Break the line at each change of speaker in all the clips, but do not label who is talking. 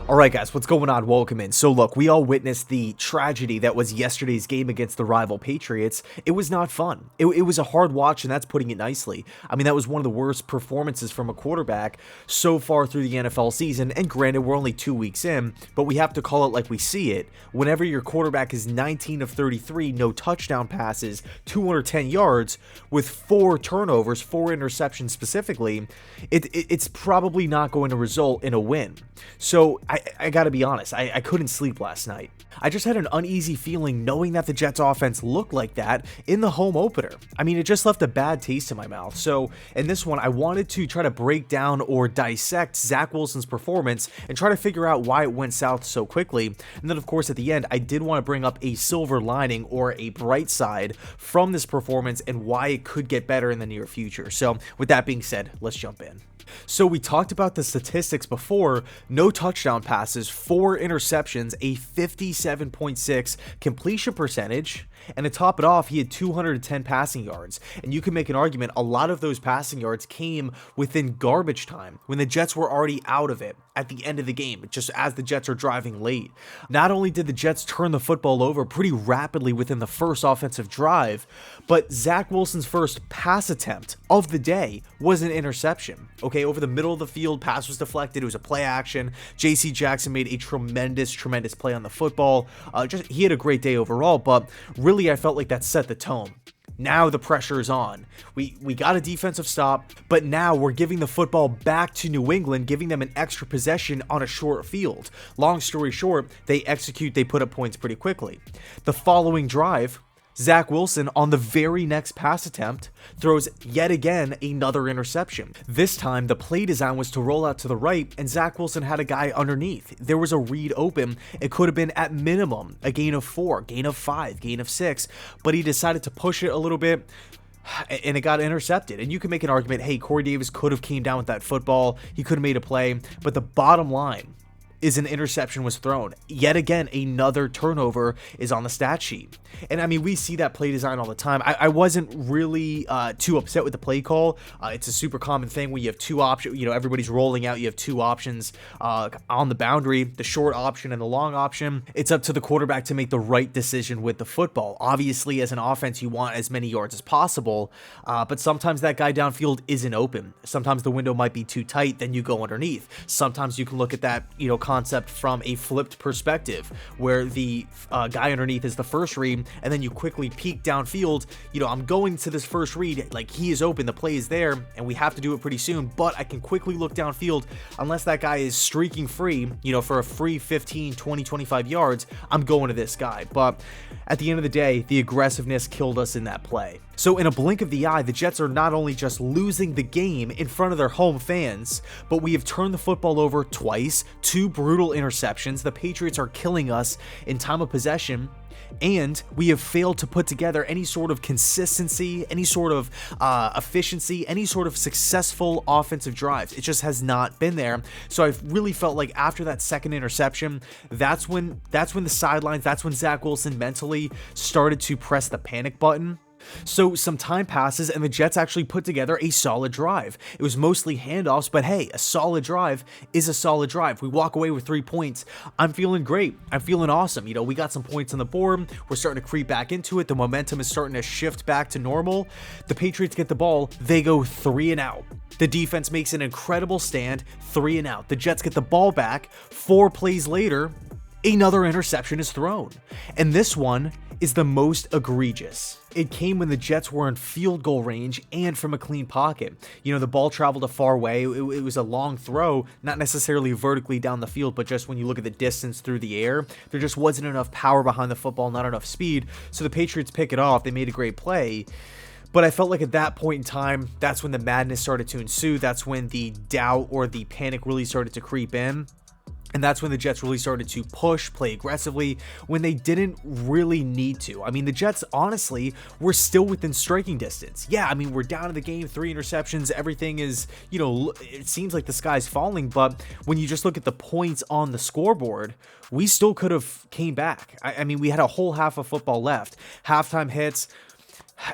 Alright guys, what's going on? Welcome in. So look, we all witnessed the tragedy that was yesterday's game against the rival Patriots. It was not fun. It was a hard watch, and that's putting it nicely. I mean, that was one of the worst performances from a quarterback so far through the NFL season, and granted, we're only 2 weeks in, but we have to call it like we see it. Whenever your quarterback is 19 of 33, no touchdown passes, 210 yards, with 4 turnovers, 4 interceptions specifically, it's probably not going to result in a win. So I gotta be honest, I couldn't sleep last night. I just had an uneasy feeling knowing that the Jets offense looked like that in the home opener. I mean, it just left a bad taste in my mouth. So in this one, I wanted to try to break down or dissect Zach Wilson's performance and try to figure out why it went south so quickly. And then of course at the end, I did want to bring up a silver lining or a bright side from this performance and why it could get better in the near future. So with that being said, let's jump in. So we talked about the statistics before: no touchdown passes, 4 interceptions, a 57.6 completion percentage, and to top it off, he had 210 passing yards. And you can make an argument a lot of those passing yards came within garbage time when the Jets were already out of it at the end of the game, just as the Jets are driving late. Not only did the Jets turn the football over pretty rapidly within the first offensive drive, but Zach Wilson's first pass attempt of the day was an interception. Okay, over the middle of the field, pass was deflected. It was a play action. J.C. Jackson made a tremendous play on the football. He had a great day overall, but really I felt like that set the tone. Now the pressure is on. We got a defensive stop, but now we're giving the football back to New England, giving them an extra possession on a short field. Long story short, they put up points pretty quickly. The following drive, Zach Wilson, on the very next pass attempt, throws yet again another interception. This time, the play design was to roll out to the right, and Zach Wilson had a guy underneath. There was a read open. It could have been at minimum a gain of 4, gain of 5, gain of 6, but he decided to push it a little bit, and it got intercepted. And you can make an argument, hey, Corey Davis could have came down with that football. He could have made a play, but the bottom line is an interception was thrown. Yet again, another turnover is on the stat sheet. And I mean, we see that play design all the time. I wasn't really too upset with the play call. It's a super common thing when you have 2 options, everybody's rolling out, you have 2 options on the boundary, the short option and the long option. It's up to the quarterback to make the right decision with the football. Obviously, as an offense, you want as many yards as possible, but sometimes that guy downfield isn't open. Sometimes the window might be too tight, then you go underneath. Sometimes you can look at that, concept from a flipped perspective, where the guy underneath is the first read, and then you quickly peek downfield. I'm going to this first read, like he is open, the play is there, and we have to do it pretty soon, but I can quickly look downfield. Unless that guy is streaking free, for a free 15, 20, 25 yards, I'm going to this guy. But at the end of the day, the aggressiveness killed us in that play. So in a blink of the eye, the Jets are not only just losing the game in front of their home fans, but we have turned the football over twice, 2 brutal interceptions. The Patriots are killing us in time of possession, and we have failed to put together any sort of consistency, any sort of efficiency, any sort of successful offensive drives. It just has not been there. So I really felt like after that second interception, that's when the sidelines, that's when Zach Wilson mentally started to press the panic button. So some time passes and the Jets actually put together a solid drive. It was mostly handoffs, but hey, a solid drive is a solid drive. We walk away with 3 points. I'm feeling great. I'm feeling awesome. We got some points on the board. We're starting to creep back into it. The momentum is starting to shift back to normal. The Patriots get the ball. They go 3 and out. The defense makes an incredible stand, 3 and out. The Jets get the ball back. 4 plays later, another interception is thrown. And this one is the most egregious. It came when the Jets were in field goal range and from a clean pocket. The ball traveled a far way. It was a long throw, not necessarily vertically down the field, but just when you look at the distance through the air, there just wasn't enough power behind the football, not enough speed. So the Patriots pick it off. They made a great play. But I felt like at that point in time, that's when the madness started to ensue. That's when the doubt or the panic really started to creep in. And that's when the Jets really started to push, play aggressively, when they didn't really need to. I mean, the Jets, honestly, were still within striking distance. Yeah, I mean, we're down in the game, 3 interceptions, everything is, it seems like the sky's falling, but when you just look at the points on the scoreboard, we still could have came back. I mean, we had a whole half of football left. Halftime hits,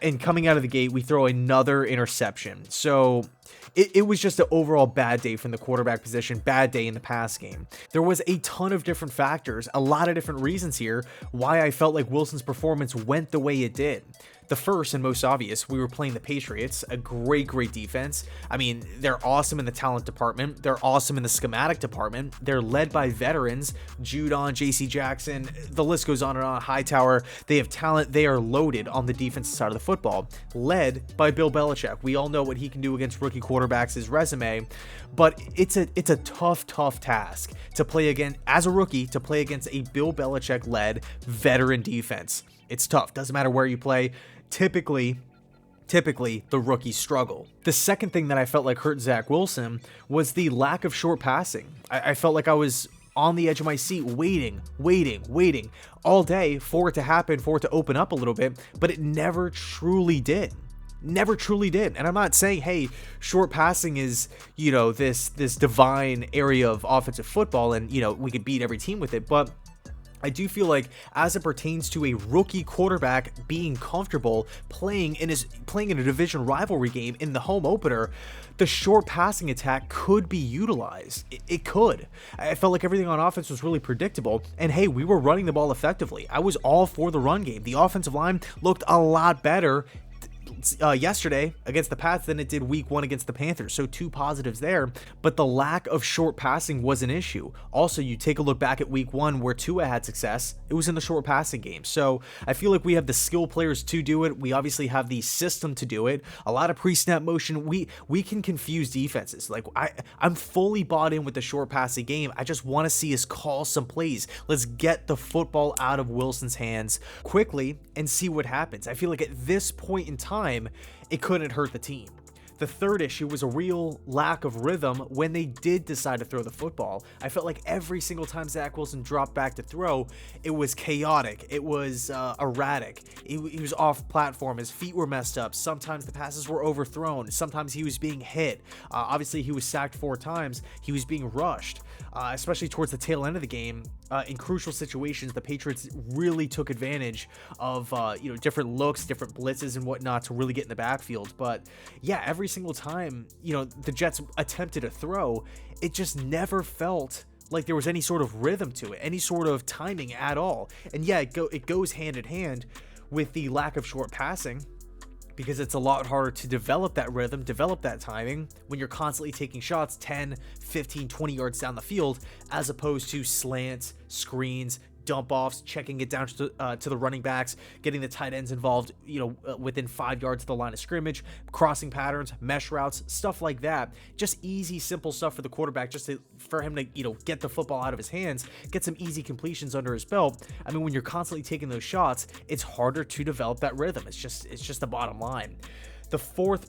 and coming out of the gate, we throw another interception. So it was just an overall bad day from the quarterback position, bad day in the pass game. There was a ton of different factors, a lot of different reasons here why I felt like Wilson's performance went the way it did. The first and most obvious, we were playing the Patriots, a great defense. I mean, they're awesome in the talent department. They're awesome in the schematic department. They're led by veterans, Judon, JC Jackson, the list goes on and on. Hightower, they have talent. They are loaded on the defensive side of the football, led by Bill Belichick. We all know what he can do against rookie quarterbacks, his resume, but it's a tough task to play again as a rookie, to play against a Bill Belichick-led veteran defense. It's tough. Doesn't matter where you play. Typically, the rookies struggle. The second thing that I felt like hurt Zach Wilson was the lack of short passing. I felt like I was on the edge of my seat waiting all day for it to happen, for it to open up a little bit, but it never truly did. Never truly did. And I'm not saying, hey, short passing is, this divine area of offensive football and, we could beat every team with it, but I do feel like as it pertains to a rookie quarterback being comfortable playing in a division rivalry game in the home opener, the short passing attack could be utilized. It could. I felt like everything on offense was really predictable, and hey, we were running the ball effectively. I was all for the run game. The offensive line looked a lot better yesterday against the Pats than it did week 1 against the Panthers. So 2 positives there, but the lack of short passing was an issue. Also, you take a look back at week 1 where Tua had success, it was in the short passing game. So I feel like we have the skill players to do it. We obviously have the system to do it. A lot of pre-snap motion. We can confuse defenses. Like I'm fully bought in with the short passing game. I just want to see us call some plays. Let's get the football out of Wilson's hands quickly and see what happens. I feel like at this point in time, it couldn't hurt the team. The third issue was a real lack of rhythm when they did decide to throw the football. I felt like every single time Zach Wilson dropped back to throw, it was chaotic. It was erratic. He was off platform. His feet were messed up. Sometimes the passes were overthrown. Sometimes he was being hit. Obviously, he was sacked 4 times. He was being rushed, especially towards the tail end of the game. In crucial situations, the Patriots really took advantage of different looks, different blitzes and whatnot to really get in the backfield. But yeah, every single time the Jets attempted a throw, it just never felt like there was any sort of rhythm to it, any sort of timing at all. And yeah, it goes hand in hand with the lack of short passing, because it's a lot harder to develop that rhythm, develop that timing when you're constantly taking shots 10, 15, 20 yards down the field, as opposed to slants, screens, dump offs, checking it down to the running backs, getting the tight ends involved, within 5 yards of the line of scrimmage, crossing patterns, mesh routes, stuff like that. Just easy, simple stuff for the quarterback, for him to, get the football out of his hands, get some easy completions under his belt. I mean, when you're constantly taking those shots, it's harder to develop that rhythm. It's just the bottom line. The fourth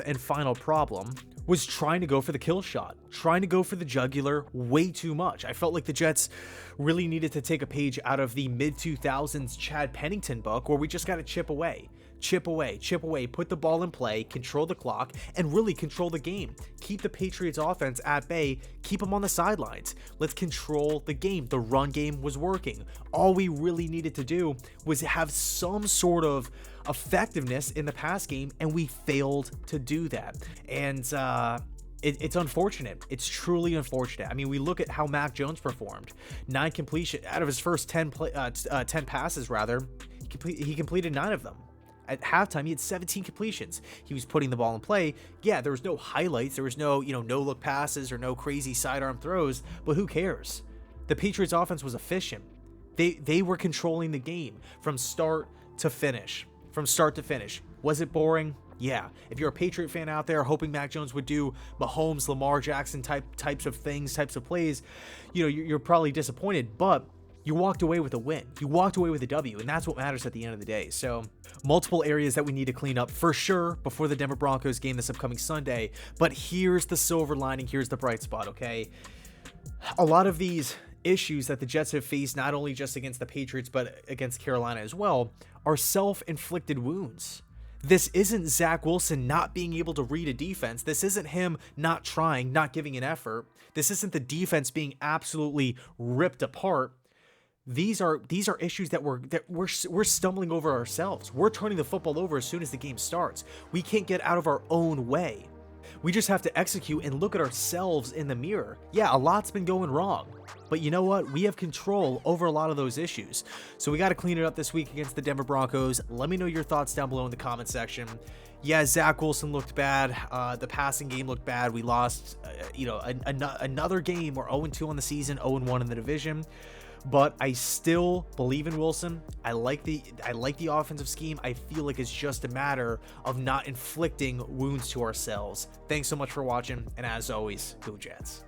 and final problem, was trying to go for the kill shot, trying to go for the jugular way too much. I felt like the Jets really needed to take a page out of the mid-2000s Chad Pennington book, where we just got to chip away, put the ball in play, control the clock, and really control the game. Keep the Patriots offense at bay, keep them on the sidelines. Let's control the game. The run game was working. All we really needed to do was have some sort of effectiveness in the pass game, and we failed to do that. And it's unfortunate. It's truly unfortunate. I mean, we look at how Mac Jones performed. 9 completion out of his first 10 passes, rather. He completed 9 of them. At halftime, he had 17 completions. He was putting the ball in play. Yeah, there was no highlights. There was no, no-look passes or no crazy sidearm throws, but who cares? The Patriots offense was efficient. They were controlling the game from start to finish. Was it boring? Yeah. If you're a Patriot fan out there hoping Mac Jones would do Mahomes, Lamar Jackson types of things, types of plays, you're probably disappointed, but you walked away with a win. You walked away with a W, and that's what matters at the end of the day. So, multiple areas that we need to clean up for sure before the Denver Broncos game this upcoming Sunday. But here's the silver lining. Here's the bright spot, okay? A lot of these issues that the Jets have faced, not only just against the Patriots, but against Carolina as well, are self-inflicted wounds. This isn't Zach Wilson not being able to read a defense. This isn't him not trying, not giving an effort. This isn't the defense being absolutely ripped apart. These are issues that we're stumbling over ourselves. We're turning the football over as soon as the game starts. We can't get out of our own way. We just have to execute and look at ourselves in the mirror. Yeah, a lot's been going wrong, but you know what? We have control over a lot of those issues. So we got to clean it up this week against the Denver Broncos. Let me know your thoughts down below in the comment section. Yeah, Zach Wilson looked bad. The passing game looked bad. We lost, another game. We're 0-2 on the season, 0-1 in the division. But I still believe in Wilson. I like the offensive scheme. I feel like it's just a matter of not inflicting wounds to ourselves. Thanks so much for watching, and as always, go Jets.